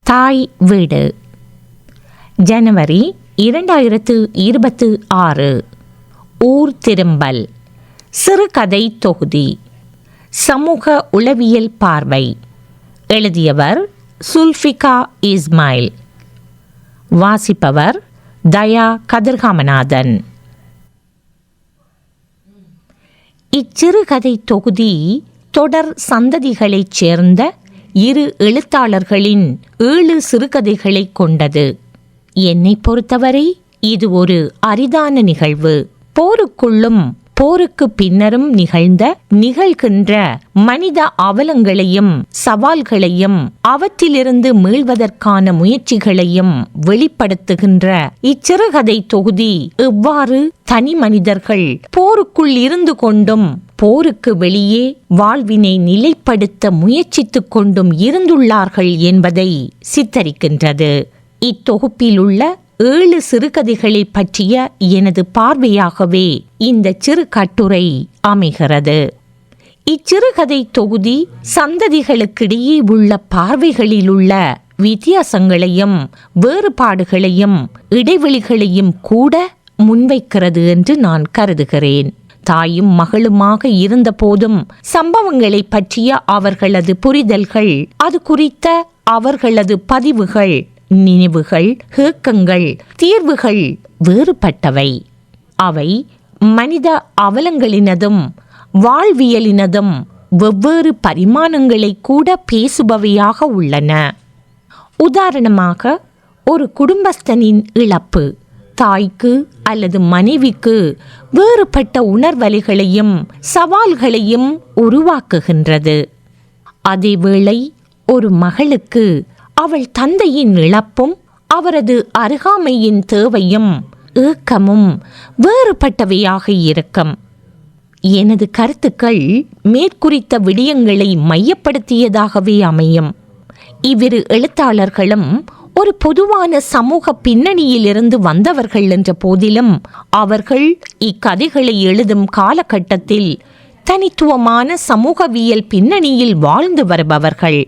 தாய் வீடு. ஜனவரி 2026. ஊர் திரும்பல். சிறுகதை தொகுதி. சமூக உளவியல் பார்வை. எழுதியவர் சுல்ஃபிகா இஸ்மாயில். வாசிப்பவர் தயா கதிர்காமநாதன். இச்சிறுகதை தொகுதி தொடர் சந்ததிகளைச் சேர்ந்த 2 எழுத்தாளர்களின் 7 சிறுகதைகளை கொண்டது. என்னை பொறுத்தவரை இது ஒரு அரிதான நிகழ்வு. போருக்குள்ளும் போருக்கு பின்னரும் நிகழ்கின்ற மனித அவலங்களையும் சவால்களையும் அவற்றிலிருந்து மீள்வதற்கான முயற்சிகளையும் வெளிப்படுத்துகின்ற இச்சிறுகதை தொகுதி எவ்வாறு தனி மனிதர்கள் போருக்குள் இருந்து கொண்டும் போருக்கு வெளியே வாழ்வினை நிலைப்படுத்த முயற்சித்துக் கொண்டும் இருந்துள்ளார்கள் என்பதை சித்தரிக்கின்றது. இத்தொகுப்பில் உள்ள 7 சிறுகதைகளை பற்றிய எனது பார்வையாகவே இந்த சிறு கட்டுரை அமைகிறது. இச்சிறுகதை தொகுதி சந்ததிகளுக்கிடையே உள்ள பார்வைகளில் உள்ள வித்தியாசங்களையும் வேறுபாடுகளையும் இடைவெளிகளையும் கூட முன்வைக்கிறது என்று நான் கருதுகிறேன். தாயும் மகளுமாக இருந்த போதும் சம்பவங்களை பற்றிய அவர்களது புரிதல்கள், அது குறித்த அவர்களது பதிவுகள், நினைவுகள், ஏக்கங்கள், தீர்வுகள் வேறுபட்டவை. அவை மனித அவலங்களினதும் வாழ்வியலினதும் வெவ்வேறு பரிமாணங்களை கூட பேசுபவையாக உள்ளன. உதாரணமாக, ஒரு குடும்பஸ்தனின் இழப்பு தாய்க்கு அல்லது மனைவிக்கு வேறுபட்ட உணர்வலைகளையும் சவால்களையும் உருவாக்குகின்றது. அதேவேளை ஒரு மகளுக்கு அவள் தந்தையின் இழப்பும் அவரது அருகாமையின் தேவையும் ஏக்கமும் வேறுபட்டவையாக இருக்கும். எனது கருத்துக்கள் மேற்குறித்த விடயங்களை மையப்படுத்தியதாகவே அமையும். இவ்விரு எழுத்தாளர்களும் ஒரு பொதுவான சமூக பின்னணியிலிருந்து வந்தவர்கள் என்ற போதிலும் அவர்கள் இக்கதைகளை எழுதும் காலகட்டத்தில் தனித்துவமான சமூகவியல் பின்னணியில் வாழ்ந்து வருபவர்கள்.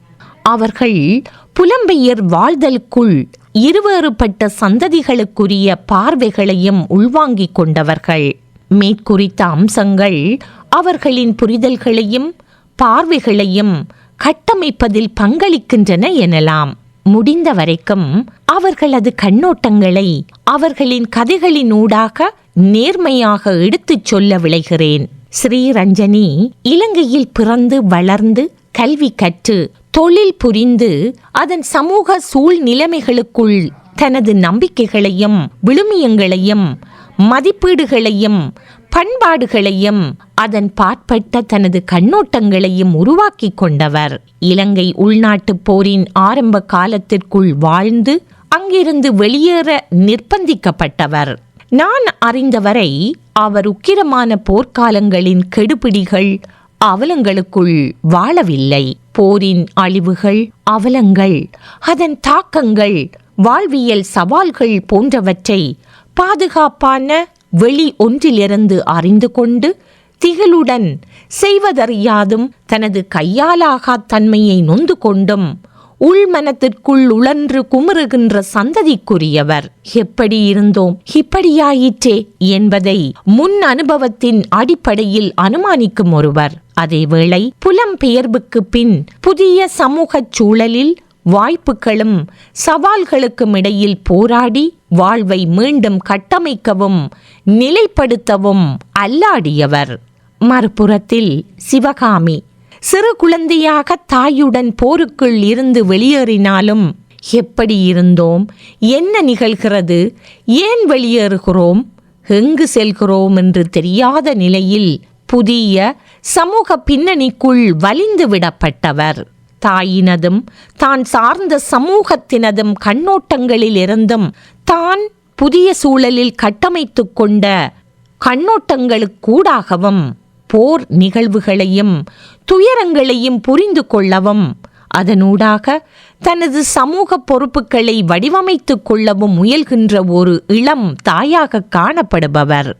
அவர்கள் புலம்பெயர் வாழ்தலுக்குள் இருவேறுபட்ட சந்ததிகளுக்குரிய பார்வைகளையும் உள்வாங்கிக் கொண்டவர்கள். மேற்குறித்த அம்சங்கள் அவர்களின் புரிதல்களையும் பார்வைகளையும் கட்டமைப்பதில் பங்களிக்கின்றன எனலாம். முடிந்த வரைக்கும் அவர்களது கண்ணோட்டங்களை அவர்களின் கதைகளினூடாக நேர்மையாக எடுத்துச் சொல்ல விளைகிறேன். ஸ்ரீரஞ்சனி இலங்கையில் பிறந்து வளர்ந்து கல்வி கற்று தொழில் புரிந்து அதன் சமூக சூழ்நிலைமைகளுக்குள் தனது நம்பிக்கைகளையும் விழுமியங்களையும் மதிப்பீடுகளையும் பண்பாடுகளையும் அதன் பாற்பட்ட தனது கண்ணோட்டங்களையும் உருவாக்கி கொண்டவர். இலங்கை உள்நாட்டுப் போரின் ஆரம்ப காலத்திற்குள் வாழ்ந்து அங்கிருந்து வெளியேற நிர்பந்திக்கப்பட்டவர். நான் அறிந்தவரை அவர் உக்கிரமான போர்க்காலங்களின் கெடுபிடிகள் அவலங்களுக்குள் வாழவில்லை. போரின் அழிவுகள், அவலங்கள், அதன் தாக்கங்கள், வாழ்வியல் சவால்கள் போன்றவற்றை பாதுகாப்பான வெளி ஒன்றிலிருந்து அறிந்து கொண்டு திகிலுடன் செய்வதறியாதும் தனது கையாலாகா தன்மையை நொந்து கொண்டும் உள்மனத்திற்குள் உழன்று குமுறுகின்ற சந்ததிக்குரியவர். எப்படி இருந்தோம், இப்படியாயிற்றே என்பதை முன் அனுபவத்தின் அடிப்படையில் அனுமானிக்கும் ஒருவர். அதேவேளை புலம்பெயர்வுக்கு பின் புதிய சமூக சூழலில் வாய்ப்புகளும் சவால்களுக்கும் இடையில் போராடி வாழ்வை மீண்டும் கட்டமைக்கவும் நிலைப்படுத்தவும் அல்லாடியவர். மறுபுறத்தில் சிவகாமி சிறு குழந்தையாக தாயுடன் போருக்குள் இருந்து வெளியேறினாலும் எப்படி இருந்தோம், என்ன நிகழ்கிறது, ஏன் வெளியேறுகிறோம், எங்கு செல்கிறோம் என்று தெரியாத நிலையில் புதிய சமூக பின்னணிக்குள் வலிந்து விடப்பட்டவர். தாயினதும் தான் சார்ந்த சமூகத்தினதும் கண்ணோட்டங்களில் இருந்தும் தான் புதிய சூழலில் கட்டமைத்து கொண்ட கண்ணோட்டங்களுக்கூடாகவும் போர் நிகழ்வுகளையும் துயரங்களையும் புரிந்து கொள்ளவும் அதனூடாக தனது சமூக பொறுப்புகளை வடிவமைத்துக் கொள்ளவும் முயல்கின்ற ஒரு இளம் தாயாக காணப்படுபவர்.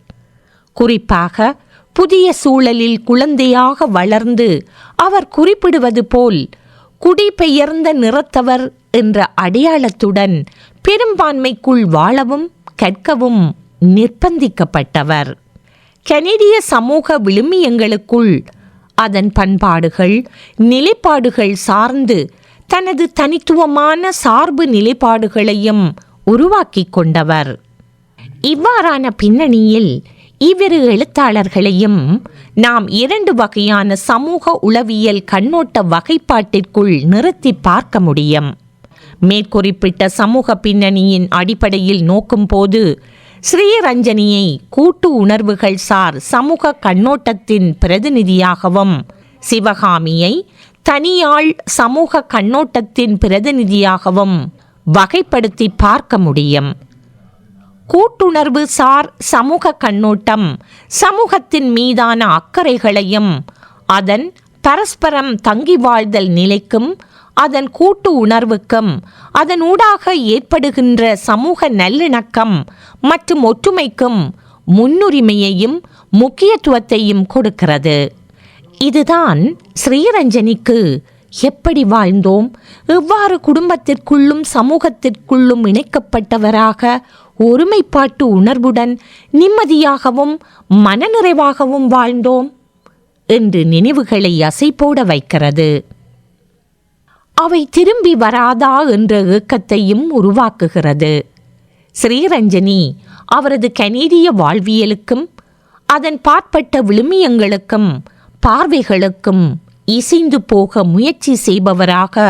குறிப்பாக புதிய சூழலில் குழந்தையாக வளர்ந்து அவர் குறிப்பிடுவது போல் குடிபெயர்ந்த நிறத்தவர் என்ற அடையாளத்துடன் பெரும்பான்மைக்குள் வாழவும் கற்கவும் நிர்பந்திக்கப்பட்டவர். கனேடிய சமூக விழுமியங்களுக்குள் அதன் பண்பாடுகள் நிலைப்பாடுகள் சார்ந்து தனது தனித்துவமான சார்பு நிலைப்பாடுகளையும் உருவாக்கி கொண்டவர். இவ்வாறான பின்னணியில் இவ்விரு எழுத்தாளர்களையும் நாம் 2 வகையான சமூக உளவியல் கண்ணோட்ட வகைப்பாட்டிற்குள் நிறுத்தி பார்க்க முடியும். மேற்குறிப்பிட்ட சமூக பின்னணியின் அடிப்படையில் நோக்கும்போது ஸ்ரீரஞ்சனியை கூட்டு உணர்வுகள் சார் சமூக கண்ணோட்டத்தின் பிரதிநிதியாகவும், சிவகாமியை தனியாள் சமூக கண்ணோட்டத்தின் பிரதிநிதியாகவும் வகைப்படுத்தி பார்க்க முடியும். கூட்டுணர்வு சார் சமூக கண்ணோட்டம் சமூகத்தின் மீதான அக்கறைகளையும் அதன் பரஸ்பரம் தங்கி வாழ்தல் நிலைக்கும் அதன் கூட்டு உணர்வுக்கும் அதன் ஊடாக ஏற்படுகின்ற சமூக நல்லிணக்கம் மற்றும் ஒற்றுமைக்கும் முன்னுரிமையையும் முக்கியத்துவத்தையும் கொடுக்கிறது. இதுதான் ஸ்ரீரஞ்சனிக்கு எப்படி வாழ்ந்தோம், எவ்வாறு குடும்பத்திற்குள்ளும் சமூகத்திற்குள்ளும் இணைக்கப்பட்டவராக ஒருமைப்பாட்டு உணர்வுடன் நிம்மதியாகவும் மனநிறைவாகவும் வாழ்ந்தோம் என்று நினைவுகளை அசைப்போட வைக்கிறது. அவை திரும்பி வராதா என்ற ஏக்கத்தையும் உருவாக்குகிறது. ஸ்ரீரஞ்சனி அவரது கனேடிய வாழ்வியலுக்கும் அதன் பாற்பட்ட விழுமியங்களுக்கும் பார்வைகளுக்கும் இசைந்து போக முயற்சி செய்பவராக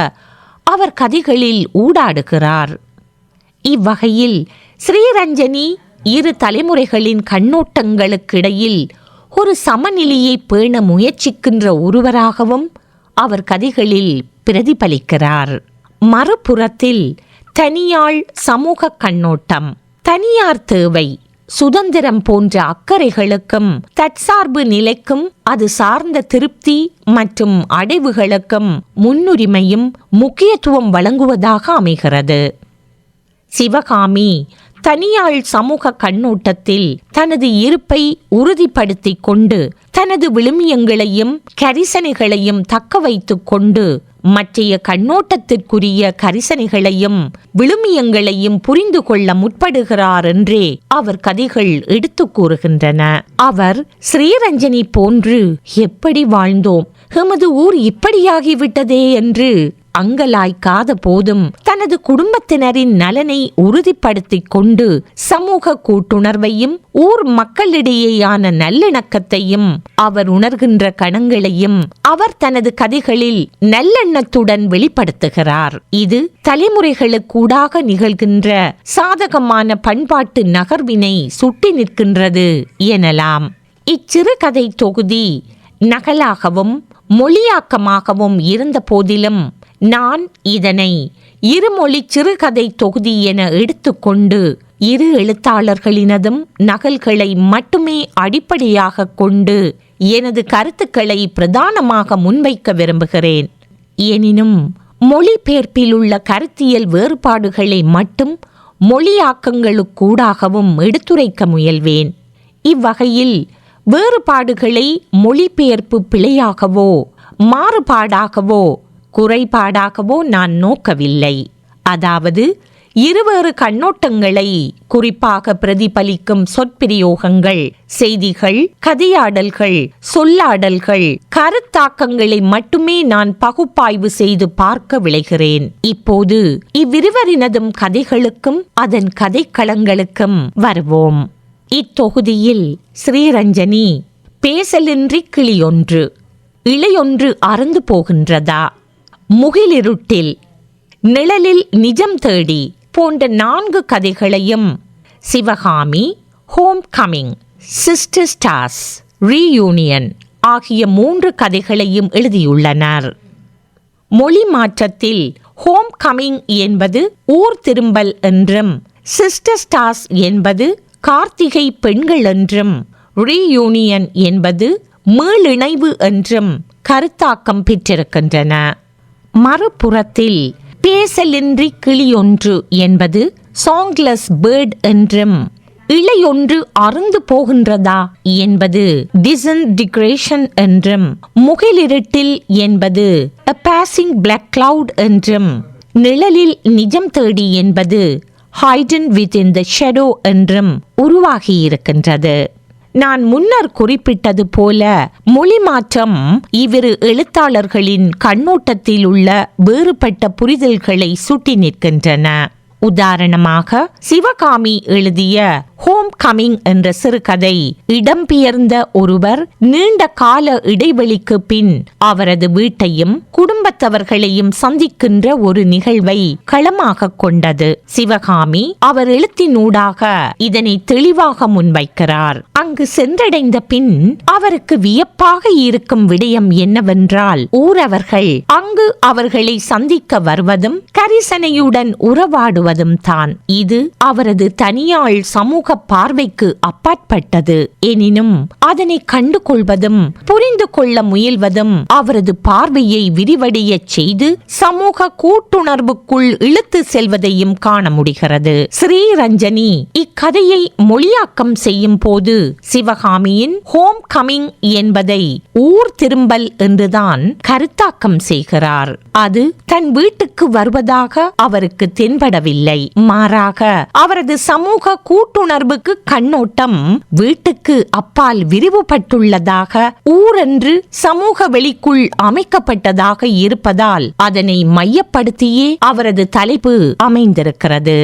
அவர் கதைகளில் ஊடாடுகிறார். இவ்வகையில் ஸ்ரீரஞ்சனி 2 தலைமுறைகளின் கண்ணோட்டங்களுக்கிடையில் ஒரு சமநிலையை பேண முயற்சிக்கின்ற ஒருவராகவும் அவர் கதைகளில் பிரதிபலிக்கிறார். மறுபுறத்தில் தனியாள் சமூக கண்ணோட்டம் தனியார் தேவை, சுதந்திரம் போன்ற அக்கறைகளுக்கும் தற்சார்பு நிலைக்கும் அது சார்ந்த திருப்தி மற்றும் அடைவுகளுக்கும் முன்னுரிமையும் முக்கியத்துவம் வழங்குவதாக அமைகிறது. சிவகாமி தனியாள் சமூக கண்ணோட்டத்தில் தனது இருப்பை உறுதிப்படுத்தி கொண்டு தனது விழுமியங்களையும் கரிசனைகளையும் தக்க வைத்து கொண்டு மற்றைய கண்ணோட்டத்திற்குரிய கரிசனைகளையும் விழுமியங்களையும் புரிந்து கொள்ள முற்படுகிறார் என்றே அவர் கதைகள் எடுத்து கூறுகின்றன. அவர் ஸ்ரீரஞ்சனி போன்று எப்படி வாழ்ந்தோம், எமது ஊர் இப்படியாகிவிட்டதே என்று அங்கலாய்க்காத போதும் தனது குடும்பத்தினரின் நலனை உறுதிப்படுத்திக் கொண்டு சமூக கூட்டுணர்வையும் ஊர் மக்களிடையேயான நல்லிணக்கத்தையும் அவர் உணர்கின்ற கணங்களையும் அவர் தனது கதைகளில் நல்லெண்ணத்துடன் வெளிப்படுத்துகிறார். இது தலைமுறைகளுக்கூடாக நிகழ்கின்ற சாதகமான பண்பாட்டு நகர்வினை சுட்டி நிற்கின்றது எனலாம். இச்சிறு கதை தொகுதி நகலாகவும் மொழியாக்கமாகவும் இருந்த போதிலும் நான் இதனை இருமொழி சிறுகதை தொகுதி என எடுத்துக்கொண்டு 2 எழுத்தாளர்களினதும் நகல்களை மட்டுமே அடிப்படையாக கொண்டு எனது கருத்துக்களை பிரதானமாக முன்வைக்க விரும்புகிறேன். எனினும் மொழிபெயர்ப்பில் உள்ள கருத்தியல் வேறுபாடுகளை மட்டும் மொழியாக்கங்களுக்கூடாகவும் எடுத்துரைக்க முயல்வேன். இவ்வகையில் வேறுபாடுகளை மொழிபெயர்ப்பு பிழையாகவோ மாறுபாடாகவோ குறைபாடாகவோ நான் நோக்கவில்லை. அதாவது இருவேறு கண்ணோட்டங்களை குறிப்பாக பிரதிபலிக்கும் சொற்பிரயோகங்கள், செய்திகள், கதையாடல்கள், சொல்லாடல்கள், கருத்தாக்கங்களை மட்டுமே நான் பகுப்பாய்வு செய்து பார்க்க விளைகிறேன். இப்போது இவ்விருவரினதும் கதைகளுக்கும் அதன் கதைக்களங்களுக்கும் வருவோம். இத்தொகுதியில் ஸ்ரீரஞ்சனி பேசலின்றி கிளியொன்று, இளையொன்று அறந்து போகின்றதா, முகிலிருட்டில், நிழலில் நிஜம் தேடி போன்ற 4 கதைகளையும், Sivakami, home coming, sister stars, reunion ஆகிய 3 கதைகளையும் எழுதியுள்ளனர். மொழி மாற்றத்தில் ஹோம் கமிங் என்பது ஊர் திரும்பல் என்றும், சிஸ்டர் ஸ்டார்ஸ் என்பது கார்த்திகை பெண்கள் என்றும், ரீயூனியன் என்பது மீளிணைவு என்றும் கருத்தாக்கம் பெற்றிருக்கின்றன. மறுபுறத்தில் பேசலின்றி கிளியொன்று என்பது சாங்லெஸ் பேர்ட் என்றும், இளையொன்று அறுந்து போகின்றதா என்பது டிசன்டிகிரேஷன் என்றும், முகிலிருட்டில் என்பது a passing black cloud என்றும், நிழலில் நிஜம் தேடி என்பது ஹைடன் வித்தின் த ஷேடோ என்றும் உருவாகியிருக்கின்றது. நான் முன்னர் குறிப்பிட்டது போல மொழி மாற்றம் இவ்விரு எழுத்தாளர்களின் கண்ணோட்டத்தில் உள்ள வேறுபட்ட புரிதல்களை சுட்டி நிற்கின்றன. உதாரணமாக சிவகாமி எழுதிய ஹோம் கமிங் என்ற சிறுகதை இடம்பெயர்ந்த ஒருவர் நீண்ட கால இடைவெளிக்கு பின் அவரது வீட்டையும் குடும்பத்தவர்களையும் சந்திக்கின்ற ஒரு நிகழ்வை களமாக கொண்டது. சிவகாமி அவர் எழுத்தினூடாக இதனை தெளிவாக முன்வைக்கிறார். அங்கு சென்றடைந்த பின் அவருக்கு வியப்பாக இருக்கும் விடயம் என்னவென்றால், ஊரவர்கள் அங்கு அவர்களை சந்திக்க வருவதும் கரிசனையுடன் உறவாடுவதும் தான். இது அவரது தனியாள் சமூக பார்வைக்கு அப்பாற்பட்டது. எனினும் அதனை கண்டு கொள்வதும் புரிந்து கொள்ள முயல்வதும் அவரது பார்வையை விரிவடைய செய்து சமூக கூட்டுணர்வுக்குள் இழுத்து செல்வதையும் காண முடிகிறது. ஸ்ரீரஞ்சனி இக்கதையை மொழியாக்கம் செய்யும் போது சிவகாமியின் ஹோம் கமிங் என்பதை ஊர் திரும்பல் என்றுதான் கருத்தாக்கம் செய்கிறார். அது தன் வீட்டுக்கு வருவதாக அவருக்கு தென்படவில்லை. மாறாக அவரது சமூக கூட்டுணர்வுக்கு கண்ணோட்டம் வீட்டுக்கு அப்பால் விரிவுபட்டுள்ளதாக, ஊரென்று சமூக வெளிக்குள் அமைக்கப்பட்டதாக இருப்பதால் அதனை மையப்படுத்தியே அவரது தலைப்பு அமைந்திருக்கிறது.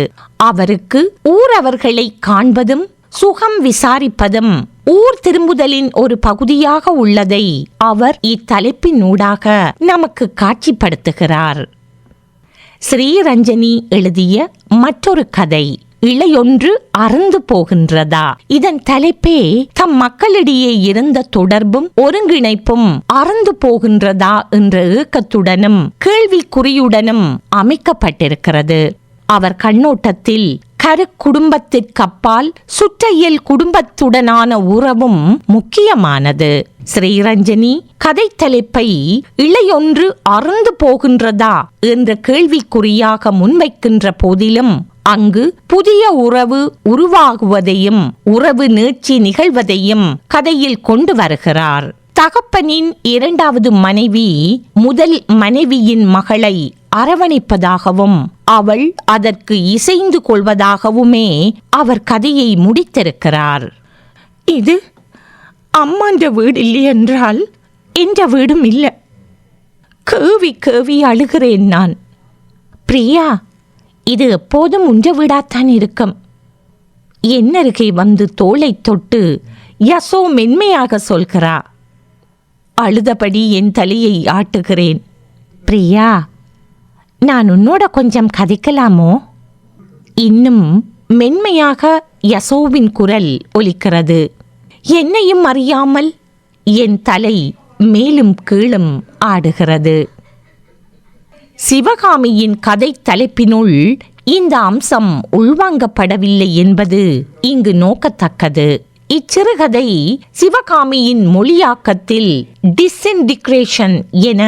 அவருக்கு ஊரவர்களை காண்பதும் சுகம் விசாரிப்பதும் ஊர் திரும்புதலின் ஒரு பகுதியாக உள்ளதை அவர் இத்தலைப்பினூடாக நமக்கு காட்சிப்படுத்துகிறார். ஸ்ரீரஞ்சனி எழுதிய மற்றொரு கதை இளையொன்று அறந்து போகின்றதா. இதன் தலைப்பே தம் மக்களிடையே இருந்த தொடர்பும் ஒருங்கிணைப்பும் அறந்து போகின்றதா என்ற ஏக்கத்துடனும் கேள்விக்குறியுடனும் அமைக்கப்பட்டிருக்கிறது. அவர் கண்ணோட்டத்தில் கரு குடும்பத்திற்கப்பால் சுற்றையல் குடும்பத்துடனான உறவும் முக்கியமானது. ஸ்ரீரஞ்சனி கதை தலைப்பை இளையொன்று அறந்து போகின்றதா என்ற கேள்விக்குறியாக முன்வைக்கின்ற போதிலும் அங்கு புதிய உறவு உருவாகுவதையும் உறவு நீட்சி நிகழ்வதையும் கதையில் கொண்டு வருகிறார். தகப்பனின் இரண்டாவது மனைவி முதல் மனைவியின் மகளை அரவணைப்பதாகவும் அவள் அதற்கு இசைந்து கொள்வதாகவுமே அவர் கதையை முடித்திருக்கிறார். இது அம்மாண்ட வீடு இல்லை என்றால் என்ற வீடும் இல்லை. கேவி கேவி அழுகிறேன் நான். பிரியா, இது எப்போதும் உன்ற வீடாத்தான் இருக்கும். என்னருகே வந்து தோளை தொட்டு யசோ மென்மையாக சொல்கிறா. அழுதபடி என் தலையை ஆட்டுகிறேன். பிரியா, நான் உன்னோட கொஞ்சம் கதைக்கலாமோ? இன்னும் மென்மையாக யசோவின் குரல் ஒலிக்கிறது. என்னையும் அறியாமல் என் தலை மேலும் கீழும் ஆடுகிறது. சிவகாமியின் கதை தலைப்பினுள் இந்த அம்சம் உள்வாங்கப்படவில்லை என்பது இங்கு நோக்கத்தக்கது. இச்சிறுகதை சிவகாமியின் மொழியாக்கத்தில் டிஸ்இன்டிகிரேஷன் என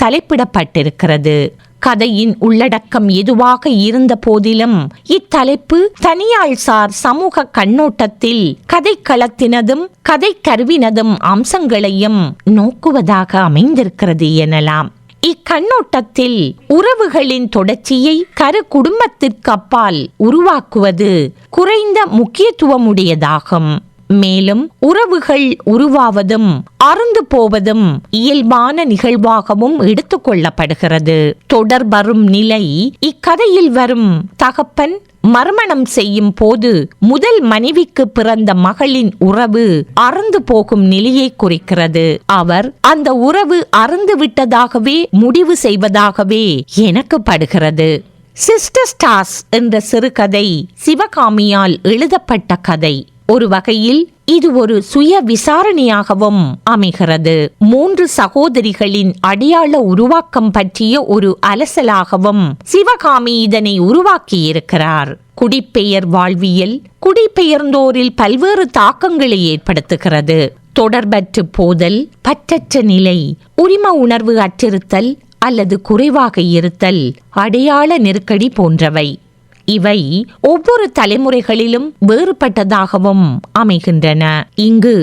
தலைப்பிடப்பட்டிருக்கிறது. கதையின் உள்ளடக்கம் எதுவாக இருந்த போதிலும் இத்தலைப்பு தனியாள்சார் சமூக கண்ணோட்டத்தில் கதைக்களத்தினதும் கதை கருவினதும் அம்சங்களையும் நோக்குவதாக அமைந்திருக்கிறது எனலாம். இக்கண்ணோட்டத்தில் உறவுகளின் தொடர்ச்சியை கரு குடும்பத்திற்கு அப்பால் உருவாக்குவது குறைந்த முக்கியத்துவமுடையதாகும். மேலும் உறவுகள் உருவாவதும் அறுந்து போவதும் இயல்பான நிகழ்வாகவும் எடுத்துக்கொள்ளப்படுகிறது. தொடர்பரும் நிலை இக்கதையில் வரும் தகப்பன் மர்மணம் செய்யும் போது முதல் மனைவிக்கு பிறந்த மகளின் உறவு அறுந்து போகும் நிலையை குறிக்கிறது. அவர் அந்த உறவு அறுந்து விட்டதாகவே முடிவு செய்வதாகவே எனக்கு படுகிறது. சிஸ்டர் ஸ்டார்ஸ் என்ற சிறுகதை சிவகாமியால் எழுதப்பட்ட கதை. ஒரு வகையில் இது ஒரு சுய விசாரணையாகவும் அமைகிறது. 3 சகோதரிகளின் அடையாள உருவாக்கம் பற்றிய ஒரு அலசலாகவும் சிவகாமி இதனை உருவாக்கியிருக்கிறார். குடிப்பெயர் வாழ்வியல் குடிபெயர்ந்தோரில் பல்வேறு தாக்கங்களை ஏற்படுத்துகிறது. தொடர்பற்று போதல், பற்றற்ற நிலை, உரிம உணர்வு அற்றிருத்தல் அல்லது குறைவாக இருத்தல், அடையாள நெருக்கடி போன்றவை. இவை ஒவ்வொரு தலைமுறைகளிலும் வேறுபட்டதாகவும் அமைகின்றன. இங்கு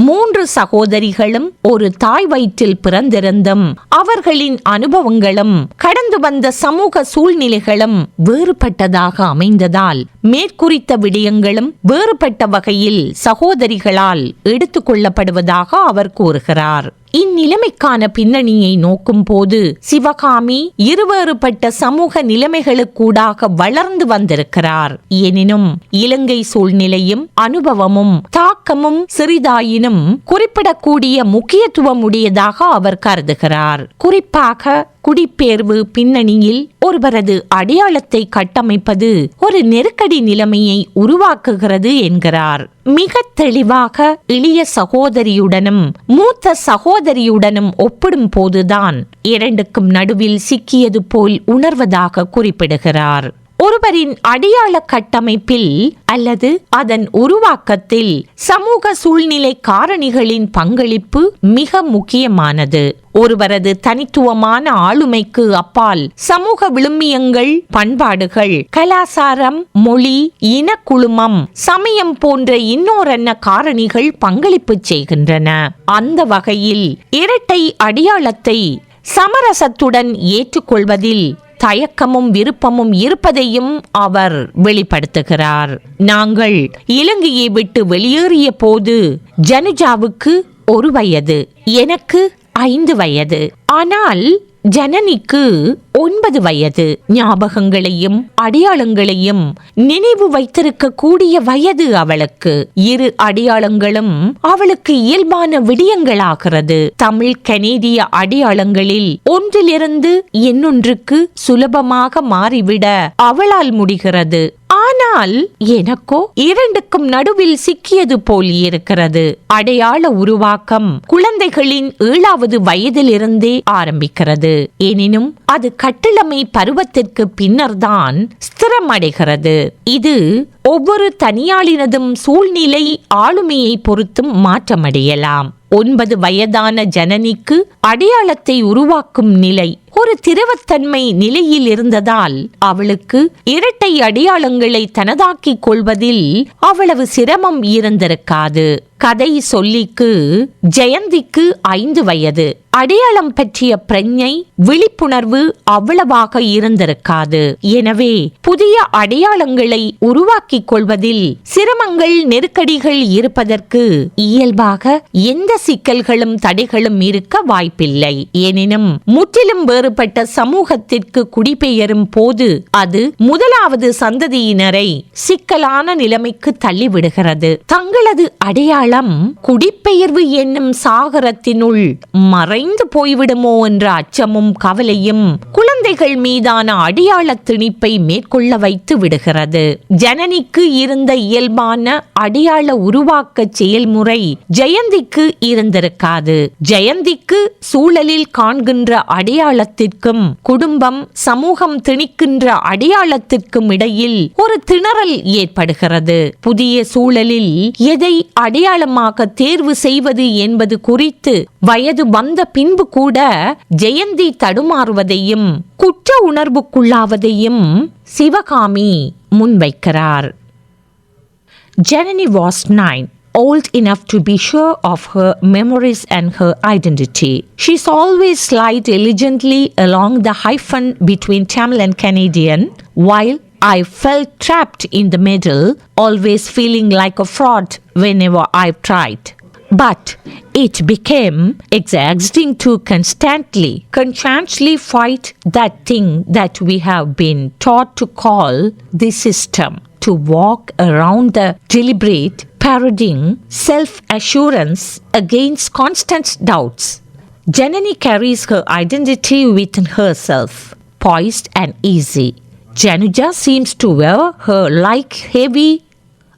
3 சகோதரிகளும் ஒரு தாய் வயிற்றில் பிறந்திருந்தும் அவர்களின் அனுபவங்களும் கடந்து வந்த சமூக சூழ்நிலைகளும் வேறுபட்டதாக அமைந்ததால் மேற்குறித்த விடயங்களும் வேறுபட்ட வகையில் சகோதரிகளால் எடுத்துக் கொள்ளப்படுவதாக அவர் கூறுகிறார். இந்நிலைமைக்கான பின்னணியை நோக்கும் போது சிவகாமி இருவேறுபட்ட சமூக நிலைமைகளுக்கூடாக வளர்ந்து வந்திருக்கிறார். எனினும் இலங்கை சூழ்நிலையும் அனுபவமும் தாக்கமும் சிறிதாயினும் குறிப்பிடக்கூடிய முக்கியத்துவம் உடையதாக அவர் கருதுகிறார். குறிப்பாக குடிபெயர்வு பின்னணியில் ஒருவரது அடையாளத்தை கட்டமைப்பது ஒரு நெருக்கடி நிலைமையை உருவாக்குகிறது என்கிறார். மிக தெளிவாக இளைய சகோதரியுடனும் மூத்த சகோதரியுடனும் ஒப்பிடும் போதுதான் இரண்டுக்கும் நடுவில் சிக்கியது போல் உணர்வதாக குறிப்பிடுகிறார். ஒருவரின் அடையாள கட்டமைப்பில் அல்லது அதன் உருவாக்கத்தில் சமூக சூழ்நிலை காரணிகளின் பங்களிப்பு மிக முக்கியமானது. ஒருவரது தனித்துவமான ஆளுமைக்கு அப்பால் சமூக விழுமியங்கள், பண்பாடுகள், கலாசாரம், மொழி, இனக்குழுமம், சமயம் போன்ற இன்னோரன்ன காரணிகள் பங்களிப்பு செய்கின்றன. அந்த வகையில் இரட்டை அடையாளத்தை சமரசத்துடன் ஏற்றுக்கொள்வதில் தயக்கமும் விருப்பமும் இருப்பதையும் அவர் வெளிப்படுத்துகிறார். நாங்கள் இலங்கையை விட்டு வெளியேறிய போது ஜனுஜாவுக்கு 1 வயது, எனக்கு 5 வயது. ஆனால் ஜனனிக்கு 9 வயது. ஞாபகங்களையும் அடையாளங்களையும் நினைவு வைத்திருக்க கூடிய வயது அவளுக்கு. 2 அடையாளங்களும் அவளுக்கு இயல்பான விடயங்களாகிறது. தமிழ் கனேடிய அடையாளங்களில் ஒன்றிலிருந்து இன்னொன்றுக்கு சுலபமாக மாறிவிட அவளால் முடிகிறது. ஆனால் எனக்கோ 2க்கும் நடுவில் சிக்கியது போல் இருக்கிறது. அடையாள உருவாக்கம் குழந்தைகளின் 7வது வயதிலிருந்தே ஆரம்பிக்கிறது. எனினும் அது கட்டிளமை பருவத்திற்கு பின்னர்தான் ஸ்திரமடைகிறது. இது ஒவ்வொரு தனியாளினதும் சூழ்நிலை ஆளுமையை பொறுத்தும் மாற்றமடையலாம். 9 வயதான ஜனனிக்கு அடையாளத்தை உருவாக்கும் நிலை ஒரு திரவத்தன்மை நிலையில் இருந்ததால் அவளுக்கு இரட்டை அடையாளங்களை தனதாக்கிக் கொள்வதில் அவ்வளவு சிரமம் இருந்திருக்காது. கதை சொல்லிக்கு ஜெயந்திக்கு 5 வயது. அடையாளம் பற்றிய பிரஞை, விழிப்புணர்வு அவ்வளவாக இருந்திருக்காது. எனவே புதிய அடையாளங்களை உருவாக்கிக் கொள்வதில் சிரமங்கள், நெருக்கடிகள் இருப்பதற்கு இயல்பாக எந்த சிக்கல்களும் தடைகளும் இருக்க வாய்ப்பில்லை. எனினும் முற்றிலும் வேறுபட்ட சமூகத்திற்கு குடிபெயரும் போது அது முதலாவது சந்ததியினரை சிக்கலான நிலைமைக்கு தள்ளிவிடுகிறது. தங்களது அடையாளம் குடிபெயர்வு என்னும் சாகரத்தினுள் மறைந்து போய்விடுமோ என்ற அச்சமும் கவலையும் குழந்தைகள் மீதான அடையாள திணிப்பை மேற்கொள்ள வைத்து விடுகிறது. ஜனனிக்கு இருந்த இயல்பான அடையாள உருவாக்க செயல்முறை ஜெயந்திக்கு இருந்திருக்காது. ஜெயந்திக்கு சூழலில் காண்கின்ற அடையாளத்திற்கும் குடும்பம், சமூகம் திணிக்கின்ற அடையாளத்திற்கும் இடையில் ஒரு திணறல் ஏற்படுகிறது. புதிய சூழலில் எதை அடையாளமாக தேர்வு செய்வது என்பது குறித்து வயது வந்த பின்பு கூட ஜெயந்தி தடுமாறுவதையும் குற்ற உணர்வுக்குள்ளாவதையும் சிவகாமி முன்வைக்கிறார். Janani was 9, old enough to be sure of her memories and her identity. She's always slid elegantly along the hyphen between Tamil and Canadian, while I felt trapped in the middle, always feeling like a fraud whenever I've tried. But it became exhausting to conscientiously fight that thing that we have been taught to call the system, to walk around the deliberate, parodying self-assurance against constant doubts. Janani carries her identity within herself, poised and easy. Januja seems to wear her like heavy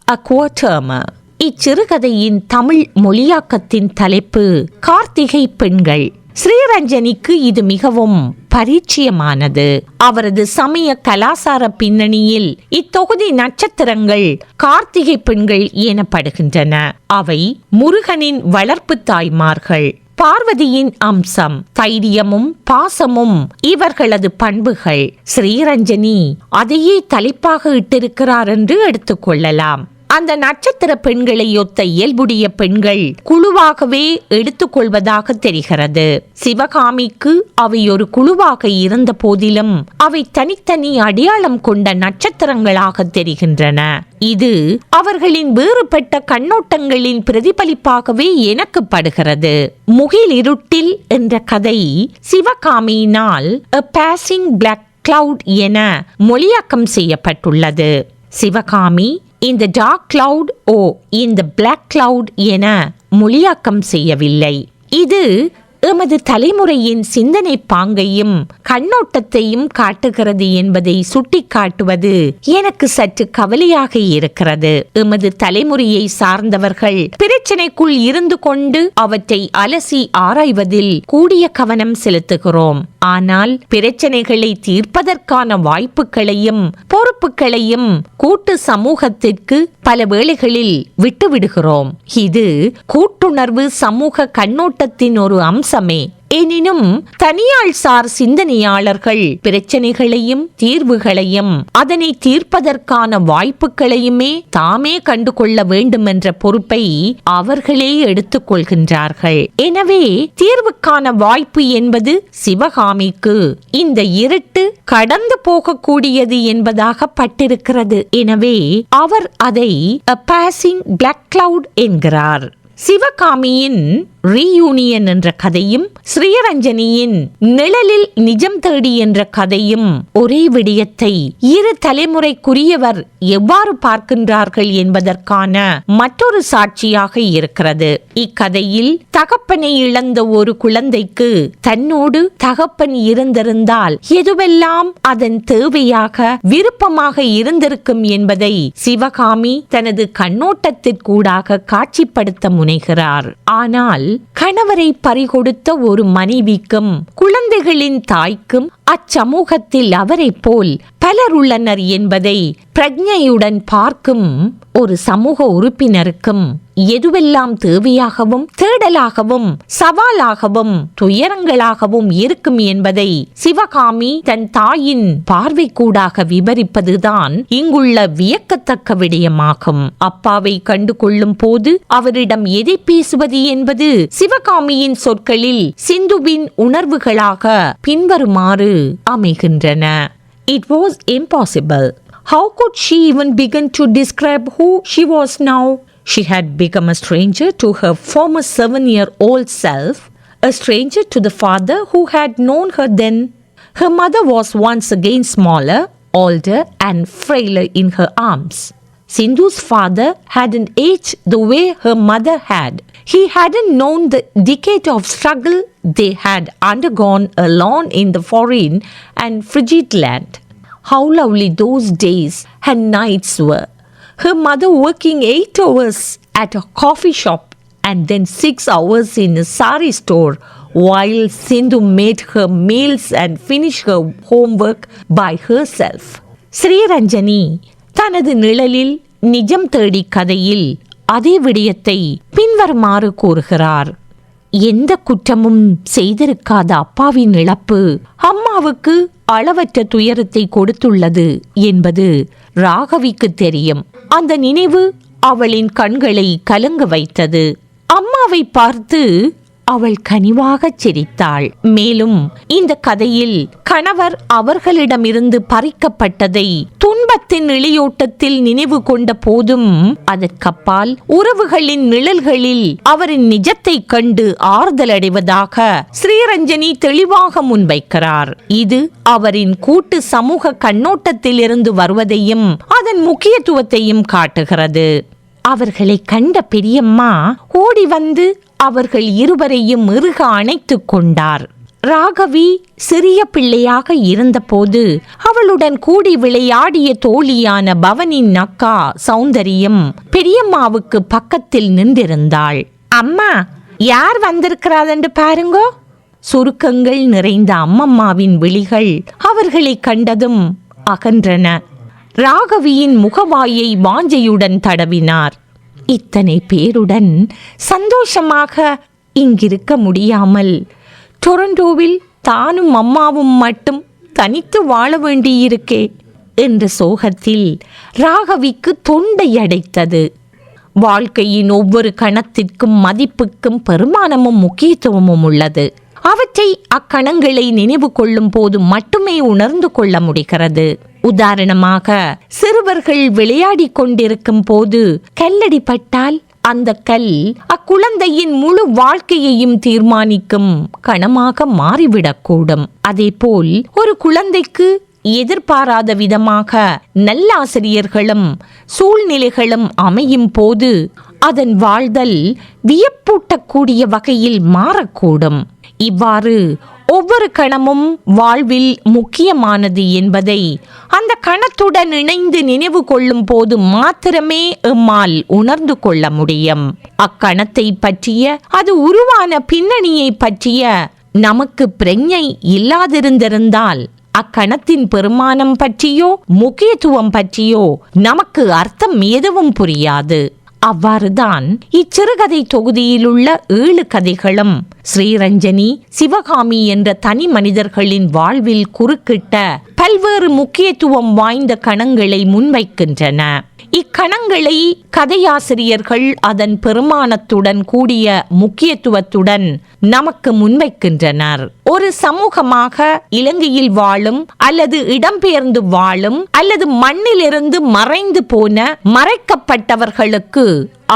aquaterma. இச்சிறுகதையின் Tamil மொழியாக்கத்தின் தலைப்பு கார்த்திகை பெண்கள். ஸ்ரீரஞ்சனிக்கு இது மிகவும் பரிச்சயமானது. அவரது சமய கலாசார பின்னணியில் இத்தொகுதி நட்சத்திரங்கள் கார்த்திகை பெண்கள் எனப்படுகின்றன. அவை முருகனின் வளர்ப்பு தாய்மார்கள். பார்வதியின் அம்சம். தைரியமும் பாசமும் இவர்களது பண்புகள். ஸ்ரீரஞ்சனி அதையே தலைப்பாக இட்டிருக்கிறார் என்று எடுத்துக்கொள்ளலாம். அந்த நட்சத்திர பெண்களை ஒத்த இயல்புடைய பெண்கள் குழுவாகவே எடுத்துக்கொள்வதாக தெரிகிறது. சிவகாமிக்கு அவை ஒரு குழுவாக இருந்த போதிலும் அவை தனித்தனி அடையாளம் கொண்ட நட்சத்திரங்களாக தெரிகின்றன. இது அவர்களின் வேறுபட்ட கண்ணோட்டங்களின் பிரதிபலிப்பாகவே எனக்கு படுகிறது. முகிலிருட்டில் என்ற கதை சிவகாமியினால் A Passing Black Cloud என மொழியாக்கம் செய்யப்பட்டுள்ளது. சிவகாமி இந்த டார்க் கிளவுட் இந்த பிளாக் கிளவுட் என மொழியாக்கம் செய்யவில்லை. இது எமது தலைமுறையின் சிந்தனை பாங்கையும் கண்ணோட்டத்தையும் காட்டுகிறது என்பதை சுட்டிக்காட்டுவது எனக்கு சற்று கவலையாக இருக்கிறது. எமது தலைமுறையை சார்ந்தவர்கள் பிரச்சனைக்குள் இருந்து கொண்டு அவற்றை அலசி ஆராய்வதில் கூடிய கவனம் செலுத்துகிறோம். ஆனால் பிரச்சனைகளை தீர்ப்பதற்கான வாய்ப்புகளையும் பொறுப்புகளையும் கூட்டு சமூகத்திற்கு பல வேளைகளில் விட்டுவிடுகிறோம். இது கூட்டுணர்வு சமூக கண்ணோட்டத்தின் ஒரு அம்சமே. எனினும் தனியாள் சார் சிந்தனையாளர்கள் பிரச்சனைகளையும் தீர்வுகளையும் அதனை தீர்ப்பதற்கான வாய்ப்புகளையுமே தாமே கண்டுகொள்ள வேண்டும் என்ற பொறுப்பை அவர்களே எடுத்துக் கொள்கின்றார்கள். எனவே தீர்வுக்கான வாய்ப்பு என்பது சிவகாமிக்கு இந்த இருட்டு கடந்து போகக்கூடியது என்பதாக பட்டிருக்கிறது. எனவே அவர் அதை A Passing Black Cloud என்கிறார். சிவகாமியின் ரீயூனியன் என்ற கதையும் ஸ்ரீரஞ்சனியின் நிழலில் நிஜம் தேடி என்ற கதையும் ஒரே விடயத்தை இரு தலைமுறைக்குரியவர் எவ்வாறு பார்க்கின்றார்கள் என்பதற்கான மற்றொரு சாட்சியாக இருக்கிறது. இக்கதையில் தகப்பனை இழந்த ஒரு குழந்தைக்கு தன்னோடு தகப்பன் இருந்திருந்தால் எதுவெல்லாம் அதன் தேவையாக விருப்பமாக இருந்திருக்கும் என்பதை சிவகாமி தனது கண்ணோட்டத்திற்கூடாக காட்சிப்படுத்த முனைகிறார். ஆனால் கணவரை பறிகொடுத்த ஒரு மனைவிக்கும் குழந்தைகளின் தாய்க்கும் அச்சமூகத்தில் அவரை போல் பலர் உள்ளனர் என்பதை பிரஜையுடன் பார்க்கும் ஒரு சமூக உறுப்பினருக்கும் எதுவெல்லாம் தேவையாகவும் தேடலாகவும் சவாலாகவும் துயரங்களாகவும் இருக்கும் என்பதை சிவகாமி தன் தாயின் பார்வைக்கூடாக விவரிப்பதுதான் இங்குள்ள வியக்கத்தக்க விடயமாகும். அப்பாவை கண்டு கொள்ளும் போது அவரிடம் எதை பேசுவது என்பது சிவகாமியின் சொற்களில் சிந்துவின் உணர்வுகளாக பின்வருமாறு அமைகின்றன. It was impossible. How could she even begin to describe who she was now? She had become a stranger to her former 7-year-old self, a stranger to the father who had known her then. Her mother was once again smaller, older and frailer in her arms. Sindhu's father hadn't aged the way her mother had. He hadn't known the decade of struggle they had undergone alone in the foreign and frigid land. How lovely those days and nights were. Her mother working 8 hours at a coffee shop and then 6 hours in a sari store while Sindhu made her meals and finished her homework by herself. Sriranjani தனது நிழலில் நிஜம் தேடி கதையில் அதே விடயத்தை பின்வருமாறு கூறுகிறார். எந்த குற்றமும் செய்திருக்காத அப்பாவின் இழப்பு அம்மாவுக்கு அளவற்ற துயரத்தை கொடுத்துள்ளது என்பது ராகவிக்கு தெரியும். அந்த நினைவு அவளின் கண்களை கலங்க வைத்தது. அம்மாவை பார்த்து அவள் கனிவாக சிரித்தாள். மேலும் இந்த கதையில் கணவர் அவர்களிடமிருந்து பறிக்கப்பட்டதை துன்பத்தின் இளையோட்டத்தில் நினைவு கொண்ட போதும் அதற்கப்பால் உறவுகளின் நிழல்களில் அவரின் நிஜத்தை கண்டு ஆறுதல் அடைவதாக ஸ்ரீரஞ்சனி தெளிவாக முன்வைக்கிறார். இது அவரின் கூட்டு சமூக கண்ணோட்டத்தில் இருந்து வருவதையும் அதன் முக்கியத்துவத்தையும் காட்டுகிறது. அவர்களை கண்ட பெரியம்மா ஓடி வந்து அவர்கள் இருவரையும் இறுக அணைத்துக் கொண்டார். ராகவி சிறிய பிள்ளையாக இருந்தபோது அவளுடன் கூடி விளையாடிய தோழியான பவனின் அக்கா சௌந்தரியம் பெரியம்மாவுக்கு பக்கத்தில் நின்றிருந்தாள். அம்மா, யார் வந்திருக்கிறாதென்று பாருங்கோ. சுருக்கங்கள் நிறைந்த அம்மம்மாவின் விழிகள் அவர்களை கண்டதும் அகன்றன. ராகவியின் முகவாயை வாஞ்சையுடன் தடவினார். இத்தனை பேருடன் சந்தோஷமாக இங்கிருக்க முடியாமல் டொரண்டோவில் தானும் அம்மாவும் மட்டும் தனித்து வாழ வேண்டியிருக்கே என்ற சோகத்தில் ராகவிக்கு தொண்டை அடைத்தது. வாழ்க்கையின் ஒவ்வொரு கணத்திற்கும் மதிப்புக்கும் பெருமானமும் முக்கியத்துவமும் உள்ளது. அவற்றை அக்கணங்களை நினைவு கொள்ளும் போது மட்டுமே உணர்ந்து கொள்ள முடிகிறது. உதாரணமாக, சிறுவர்கள் விளையாடி கொண்டிருக்கும் போது கல்லடி பட்டால் அந்த கல் அக்குழந்தையின் முழு வாழ்க்கையையும் தீர்மானிக்கும் கணமாக மாறிவிடக்கூடும். அதேபோல் ஒரு குழந்தைக்கு எதிர்பாராத விதமாக நல்லாசிரியர்களும் சூழ்நிலைகளும் அமையும் போது அதன் வாழ்தல் வியப்பூட்டக்கூடிய வகையில் மாறக்கூடும். இவ்வாறு ஒவ்வொரு கணமும் வாழ்வில் முக்கியமானது என்பதை அந்த கணத்துடன் இணைந்து நினைவு கொள்ளும் போது மாத்திரமே எம்மால் உணர்ந்து கொள்ள முடியும். அக்கணத்தை பற்றிய, அது உருவான பின்னணியை பற்றிய நமக்கு பிரஞை இல்லாதிருந்திருந்தால் அக்கணத்தின் பெருமானம் பற்றியோ முக்கியத்துவம் பற்றியோ நமக்கு அர்த்தம் எதுவும் புரியாது. அவ்வாறுதான் இச்சிறுகதை தொகுதியில் உள்ள 7 கதைகளும் ஸ்ரீரஞ்சனி, சிவகாமி என்ற தனி மனிதர்களின் வாழ்வில் குறுக்கிட்ட பல்வேறு முக்கியத்துவம் வாய்ந்த கணங்களை முன்வைக்கின்றன. இக்கணங்களை கதையாசிரியர்கள் அதன் பெருமானத்துடன் கூடிய முக்கியத்துவத்துடன் நமக்கு முன்வைக்கின்றனர். ஒரு சமூகமாக இலங்கையில் வாழும் அல்லது இடம்பெயர்ந்து வாழும் அல்லது மண்ணிலிருந்து மறைந்து போன மறைக்கப்பட்டவர்களுக்கு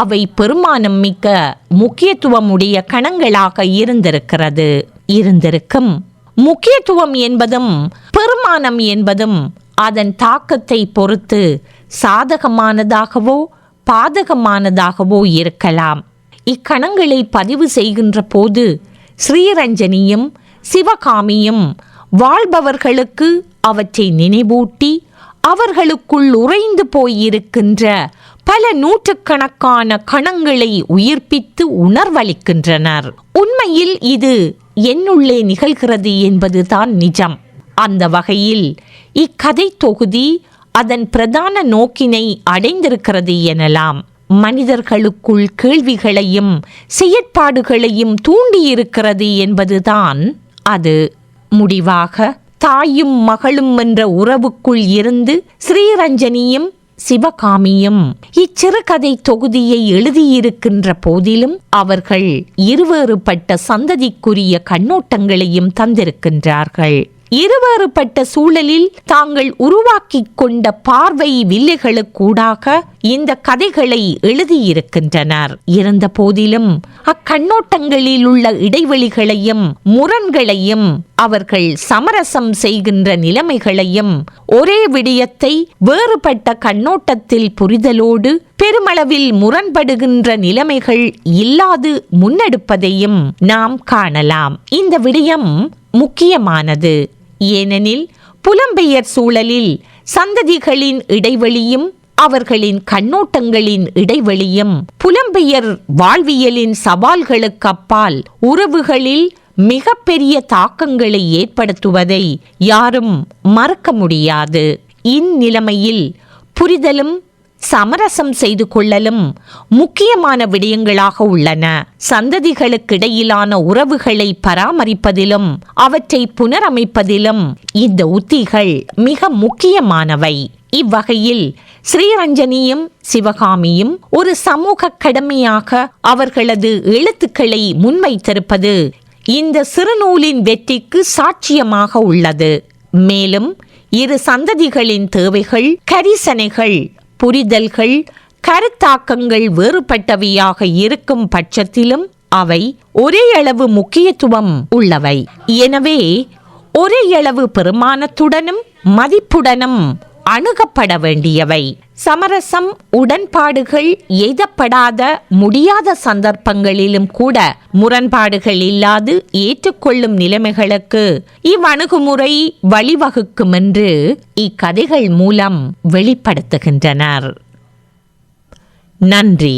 அவை பெருமானம் மிக்க முக்கியத்துவமுடைய கணங்களாக இருந்திருக்கும். முக்கியத்துவம் என்பதும் பெருமானம் என்பதும் அதன் தாக்கத்தை பொறுத்து சாதகமானதாகவோ பாதகமானதாகவோ இருக்கலாம். இக்கணங்களை பதிவு செய்கின்ற போது ஸ்ரீரஞ்சனியும் சிவகாமியும் வாழ்பவர்களுக்கு அவற்றை நினைவூட்டி அவர்களுக்குள் உறைந்து போயிருக்கின்ற பல நூற்றுக்கணக்கான கணங்களை உயிர்ப்பித்து உணர்வளிக்கின்றனர். உண்மையில் இது என்னுள்ளே நிகழ்கிறது என்பதுதான் நிஜம். அந்த வகையில் இக்கதை தொகுதி அதன் பிரதான நோக்கினை அடைந்திருக்கிறது எனலாம். மனிதர்களுக்குள் கேள்விகளையும் செயற்பாடுகளையும் தூண்டியிருக்கிறது என்பதுதான் அது. முடிவாக, தாயும் மகளும் என்ற உறவுக்குள் இருந்து ஸ்ரீரஞ்சனியும் சிவகாமியும் இச்சிறுகதை தொகுதியை எழுதியிருக்கின்ற போதிலும் அவர்கள் இருவேறுபட்ட சந்ததிக்குரிய கண்ணோட்டங்களையும் தந்திருக்கின்றார்கள். இருவேறுபட்ட சூழலில் தாங்கள் உருவாக்கிக் கொண்ட பார்வை வில்லைகளுக்கூடாக இந்த கதைகளை எழுதியிருக்கின்றனர். இருந்த போதிலும் அக்கண்ணோட்டங்களில் உள்ள இடைவெளிகளையும் முரண்களையும் அவர்கள் சமரசம் செய்கின்ற நிலைமைகளையும் ஒரே விடயத்தை வேறுபட்ட கண்ணோட்டத்தில் புரிதலோடு பெருமளவில் முரண்படுகின்ற நிலைமைகள் இல்லாது முன்னெடுப்பதையும் நாம் காணலாம். இந்த விடயம் முக்கியமானது. ஏனெனில் புலம்பெயர் சூழலில் சந்ததிகளின் இடைவெளியும் அவர்களின் கண்ணோட்டங்களின் இடைவெளியும் புலம்பெயர் வாழ்வியலின் சவால்களுக்கு அப்பால் உறவுகளில் மிக பெரிய தாக்கங்களை ஏற்படுத்துவதை யாரும் மறக்க முடியாது. இந்நிலைமையில் புரிதலும் சமரசம் செய்து கொள்ளலும் முக்கியமான விடயங்களாக உள்ளன. சந்ததிகளுக்கிடையிலான உறவுகளை பராமரிப்பதிலும் அவற்றை புனரமைப்பதிலும் இந்த உத்திகள் மிக முக்கியமானவை. இவ்வகையில் ஸ்ரீரஞ்சனியும் சிவகாமியும் ஒரு சமூக கடமையாக அவர்களது எழுத்துக்களை முன்வைத்திருப்பது இந்த சிறுநூலின் வெற்றிக்கு சாட்சியமாக உள்ளது. மேலும் இரு சந்ததிகளின் தேவைகள், கரிசனைகள், புரிதல்கள், கருத்தாக்கங்கள் வேறுபட்டவையாக இருக்கும் பட்சத்திலும் அவை ஒரே அளவு முக்கியத்துவம் உள்ளவை. எனவே ஒரே அளவு பெருமானத்துடனும் மதிப்புடனும் அணுகப்பட வேண்டியவை. சமரசம், உடன்பாடுகள் எய்தப்படாத முடியாத சந்தர்ப்பங்களிலும் கூட முரண்பாடுகள் இல்லாது ஏற்றுக்கொள்ளும் நிலைமைகளுக்கு இவ்வணுகுமுறை வழிவகுக்கும் என்று இக்கதைகள் மூலம் வெளிப்படுத்துகின்றனர். நன்றி.